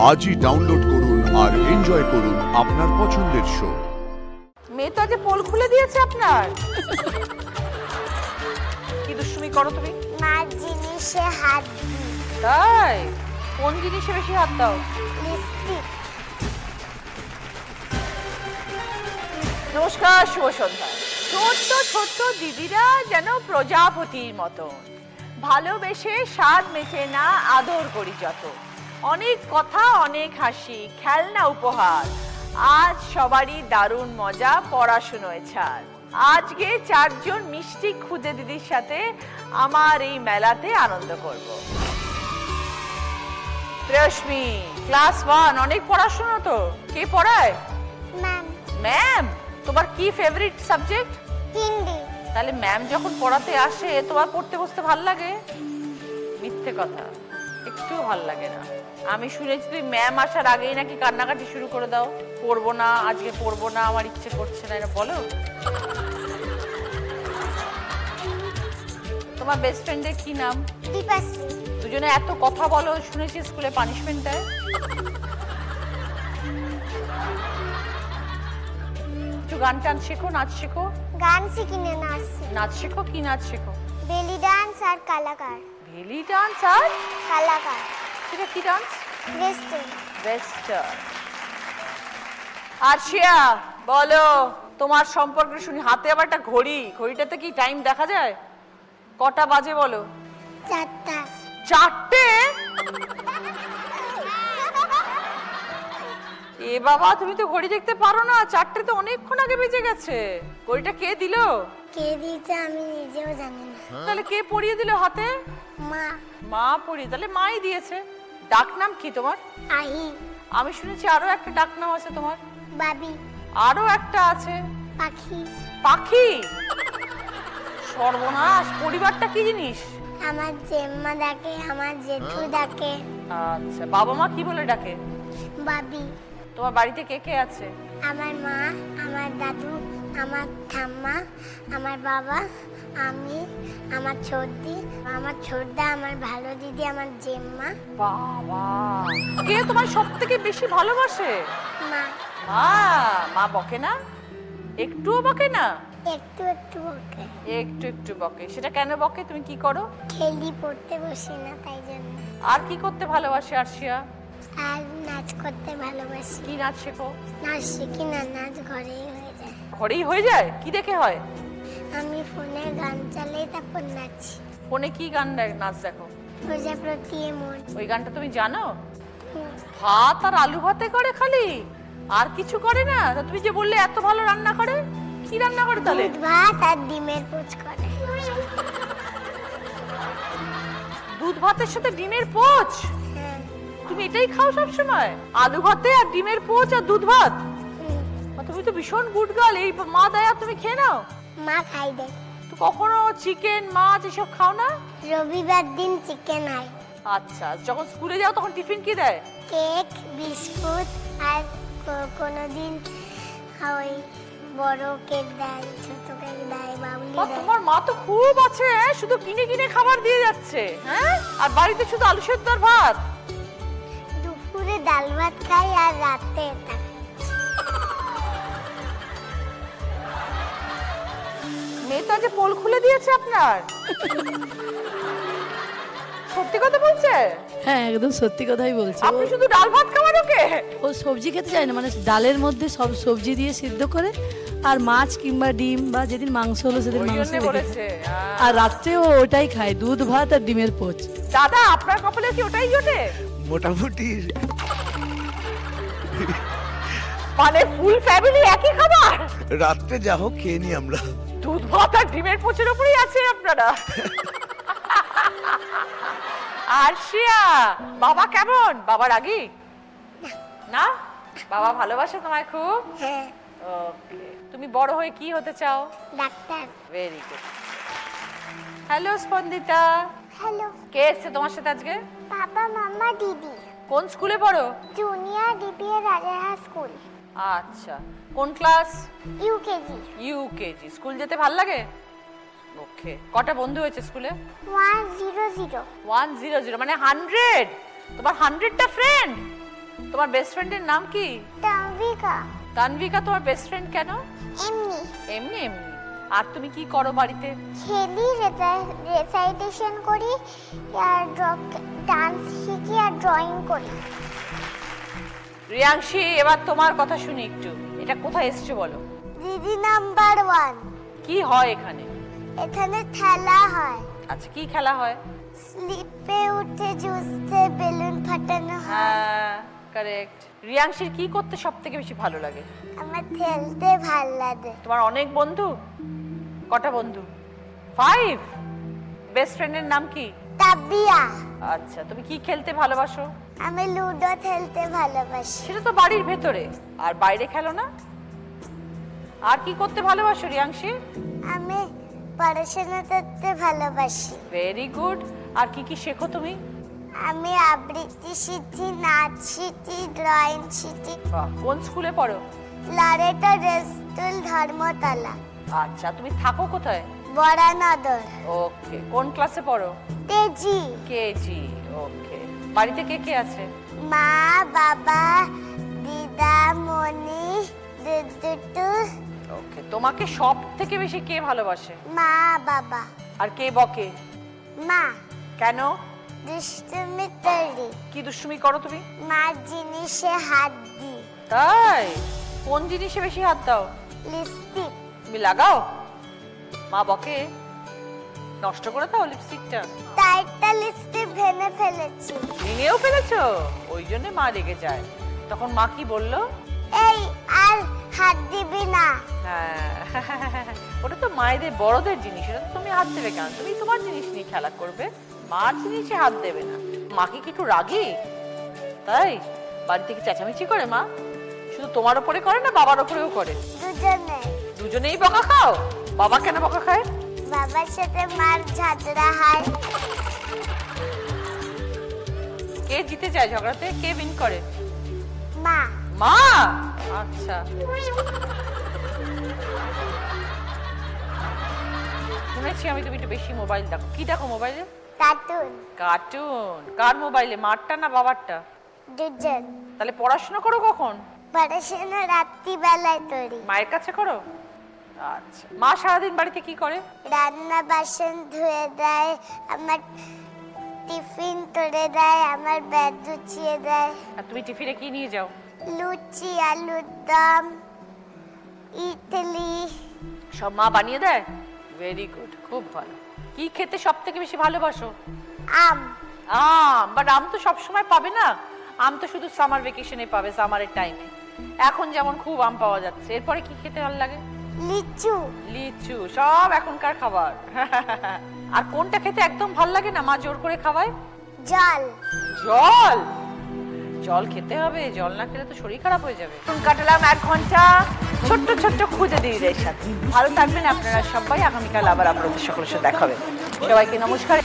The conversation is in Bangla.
আজই ডাউনলোড করুন আর এনজয় করুন আপনার পছন্দের শো। মেয়েটা যে পোল খুলে দিয়েছে আপনার। কি দুষ্টুমি করো তুমি? মার জিনিসে হাত দিই। তাই? কোন জিনিসে বেশি হাত দাও? লিপস্টিক। নমস্কার, শুভ সন্ধ্যা। ছোট্ট ছোট্ট দিদিরা যেন প্রজাপতির মতো, ভালোবেসে স্বাদ মেটে না আদর করি যত। অনেক কথা, অনেক হাসি, খেলনা উপহার, আজ সবারই দারুণ মজা, পড়াশুনোয় ছাড়। আজকে 4 জন মিষ্টি খুদে দিদির সাথে আমার এই মেলাতে আনন্দ করব। রশ্মি, ক্লাস 1, অনেক পড়াশোনা তো। কে পড়ায়? ম্যাম। ম্যাম? তোমার কি ফেভারিট সাবজেক্ট? হিন্দি। তাহলে ম্যাম যখন পড়াতে আসে তোমার পড়তে বসতে ভালো লাগে? মিথ্যে কথা, একটু ভালো লাগে না। আমি শুনেছি তুই ম্যাম আসার আগেই নাকি কান্নাকাটি শুরু করে দাও, পড়বো না, আজকে পড়বো না, আমার ইচ্ছে করছে না, এটা বলো। তোমার বেস্ট ফ্রেন্ডের কি নাম? দীপাশ্রী। দুজনে এত কথা বলো, শুনেছি স্কুলে পানিশমেন্ট দেয়। একটু গান টান শেখো, নাচ শেখো। গান শিখি না, নাচ শিখি। নাচ শেখো, কি নাচ শেখো? বেলি ডান্স আর কালাকার। বেলি ডান্স আর কালাকার। সেটা কি ডান্স? ওয়েস্টার্ন। ওয়েস্টার্ন। আরশিয়া, বলো তোমার সম্পর্কে শুনি। হাতে আবার একটা ঘড়ি, ঘড়িটাতে কি টাইম দেখা যায়? কটা বাজে বলো? 4টা। 4টে? এ বাবা, তুমি তো ঘড়ি দেখতে পারো না, 4টে তো অনেকক্ষণ আগে বেজে গেছে। ঘড়িটা কে দিলো? কে দিয়েছে আমি নিজেও জানি না। তাহলে কে পরিয়ে দিল হাতে? মা। মা পরিয়ে, তাহলে মাই দিয়েছে। ডাক নাম কি তোমার? আহি। আমি শুনেছি আরো একটা ডাক নাম আছে তোমার। বাবি। আরো একটা আছে। পাখি। পাখি? সর্বনাশ, পরিবারটা কি জিনিস? আমার জেম্মা ডাকে, আমার জেঠু ডাকে। আচ্ছা, বাবা মা কি বলে ডাকে? বাবি। তোমার বাড়িতে কে কে আছে? আমার মা, আমার দাদু, আমার ঠাম্মা, আমার বাবা, আমি, আমার ছোটদি, আমার ছোটদা, আমার ভালো দিদি, আমার জেম্মা। বাবা, কে তোমার সবথেকে বেশি ভালোবাসে? মা। মা? মা বকে না? একটুও বকে না? একটু একটু বকে। একটু একটু বকে। সেটা কেন বকে? তুমি কি করো? খেলি, পড়তে বসি না, তাই জন্য। আর কি করতে ভালোবাসে আরশিয়া? আর নাচ করতে ভালোবাসি। কি নাচ শেখো? নাচ শিখি না, নাচ ঘরেই হয়ে যায়। ঘরেই হয়ে যায়? কি দেখে হয়? আমি ফোনে গান চালাই, তারপর নাচি। ফোনে কি গান নাচ দেখো? প্রজাপতি এমন। ওই গানটা তুমি জানো? ভাত আর আলু ভাতে করে খালি, আর কিছু করে না? তা তুমি যে বললে এত ভালো রান্না করে, কি রান্না করে তাহলে? দুধ ভাত আর ডিমের পোচ করে। দুধ ভাতের সাথে ডিমের পোচ? হ্যাঁ। তুমি এটাই খাও সব সময়? আলু ভাতে আর ডিমের পোচ আর দুধ ভাত? তুমি তো ভীষণ গুড গার্ল। এই মা দেয় তুমি খেয়ে নাও? মা খাই দেয়। তো কখনো চিকেন, মাছ এসব খাও না? রবিবার দিন চিকেন হয়। আচ্ছা, যখন স্কুলে যাও তখন টিফিন কি দেয়? কেক, বিস্কুট আর কোনোদিন ওই বড় কেক দেয়, ছোট কেক দেয়, বাউলি দেয়। তোমার মা তো খুব আছে, শুধু কিনে কিনে খাবার দিয়ে যাচ্ছে। হ্যাঁ, আর বাড়িতে শুধু আলু সেদ্ধ আর ভাত। দুপুরে ডাল ভাত খাই আর রাতে এটা। মেয়েটা যে পোল খুলে দিয়েছে আপনার। সত্যি কথা বলছে? হ্যাঁ, একদম সত্যি কথাই বলছি। আপনি শুধু ডাল ভাত খাওয়ার ওকে? ও সবজি খেতে চায় না, মানে ডালের মধ্যে সব সবজি দিয়ে সিদ্ধ করে, আর মাছ কিংবা ডিম, বা যেদিন মাংস হলো সেদিন মাংস বলেছে। আর রাত্রে ও ওটাই খায়, দুধ ভাত আর ডিমের পোচ। দাদা, আপনার কপালে কি ওটাই জোটে? মোটামুটি। মানে ফুল ফ্যামিলি একই খাবার? রাত্রে যা হোক খেয়ে নি আমরা। দুধ ভাত আর ডিমের পোচের উপরেই আছেন আপনারা। আরশিয়া, বাবা কেমন? বাবা রাগী না? বাবা ভালোবাসে তোমায় খুব? হ্যাঁ। ওকে, তুমি বড় হয়ে কি হতে চাও? Doctor. Very good. Hello Spandita. Hello. কে এসছে তোমার সাথে আজকে? বাবা, মামা, দিদি। কোন স্কুলে পড়ো? Junior DPA Rajarhat school. আচ্ছা, কোন ক্লাস? ইউকেজি। ইউকেজি। স্কুল যেতে ভাল লাগে? ওকে, কটা বন্ধু হয়েছে স্কুলে? 100। 100 মানে 100? তোমার 100টা ফ্রেন্ড? তোমার বেস্ট ফ্রেন্ডের নাম কি? তানভিকা। তানভিকা তোমার বেস্ট ফ্রেন্ড কেন? এমনি এমনি এমনি। আর তুমি কি করো বাড়িতে? খেলি, রেসাইটেশন করি, আর ডান্স শিখি, আর ড্রয়িং করি। রিয়াংশী, এবার তোমার কথা শুনি একটু। এটা কোথায় এসছো বলো? দিদি নাম্বার 1। কি হয় এখানে? এখানে খেলা হয়। আচ্ছা, কি খেলা হয়? স্লিপে উঠে জুসতে বেলুন ফাটানো হয়। হ্যাঁ, কারেক্ট। রিয়াংশীর কি করতে সবথেকে বেশি ভালো লাগে? আমার খেলতে ভালো লাগে। তোমার অনেক বন্ধু? কটা বন্ধু? 5। বেস্ট ফ্রেন্ডের নাম কি? তাবিয়া। আচ্ছা, তুমি কি খেলতে ভালোবাসো? আমি লুডো খেলতে ভালোবাসি। সেটা তো বাড়ির ভেতরে, আর বাইরে খেলো না? আর কি করতে ভালোবাসো রিয়াংশী? আমি পড়াশোনা করতে ভালোবাসি। Very good. আর কি কি শেখো তুমি? আমি আবৃত্তি শিখি, নাচ শিখি, ড্রয়িং শিখি। বাহ, কোন স্কুলে পড়ো? লরেটো রেস্টুল, ধর্মতলা। আচ্ছা, তুমি থাকো কোথায়? বড়ানগর। ওকে। কোন ক্লাসে পড়ো? তেজি। কেজি। ওকে। বাড়িতে কে কে আছে? মা, বাবা, দিদা, মনি, দুটু। ওকে। তোমাকে সব থেকে বেশি কে ভালোবাসে? মা, বাবা। আর কে বকে? মা। কেন? দুষ্টুমি তৈরি। কি দুষ্টুমি করো তুমি? মার জিনিসে হাত দি। তাই? কোন জিনিসে বেশি হাত দাও? লিপস্টিক। তুমি লাগাও? মা বকে? নষ্ট করে দাও লিপস্টিকটা? টাইটটা লিপস্টিক ভেঙে ফেলেছি। ভেঙেও ফেলেছো? ওই জন্য মা রেগে যায়। তখন মা কি বললো? এই, আর হাত দিবি না। হ্যাঁ, ওটা তো মায়েদের বড়দের জিনিস, এটা তো তুমি হাত দেবে কেন? তুমি তোমার জিনিস নিয়ে খেলা করবে, মার জিনিসে হাত দেবে না। মাকে কি একটু রাগি? তাই বাড়ি থেকে চেঁচামেচি করে মা? শুধু তোমার উপরে করে না, বাবার উপরেও করে? দুজনে। দুজনেই বকা খাও? বাবা কেন বকা খায়? বাবার সাথে মার ঝগড়া হয়। কে জিতে যায় ঝগড়াতে? কে উইন করে? মা। মা। আচ্ছা, শুনেছি আমি তুমি একটু বেশি মোবাইল দেখো। কি দেখো মোবাইলে? কার্টুন। কার্টুন? কার মোবাইলে, মারটা না বাবারটা? দুজন। তাহলে পড়াশোনা করো কখন? পড়াশোনা রাত্রিবেলায় করি। মায়ের কাছে করো? আচ্ছা। মা সারাদিন বাড়িতে কি করে? রান্না বাসন ধুয়ে দেয়, আমার টিফিন করে দেয়, আমার ব্যাগ গুছিয়ে দেয়। আর তুমি টিফিনে কি নিয়ে যাও? লুচি, আলুর দম, ইডলি। সব মা বানিয়ে দেয়? ভেরি গুড, খুব ভালো। কি খেতে সব থেকে বেশি ভালোবাসো? আম। আম? বাট আম তো সবসময় পাবে না, আম তো শুধু সামার ভেকেশনে পাবে, সামারের টাইমে। এখন যেমন খুব আম পাওয়া যাচ্ছে। এরপরে কি খেতে ভালো লাগে? লিচু। লিচু সব এখনকার খাবার। আর কোনটা খেতে একদম ভালো লাগে না, মা জোর করে খাওয়ায়? জল। জল? জল খেতে হবে, জল না খেলে তো শরীর খারাপ হয়ে যাবে। কাটালাম 1 ঘন্টা ছোট্ট ছোট্ট খুঁজে দিদিদের সাথে। ভালো থাকবেন আপনারা সবাই। আগামীকাল আবার আপনাদের সকলের সাথে দেখা হবে। সবাইকে নমস্কার।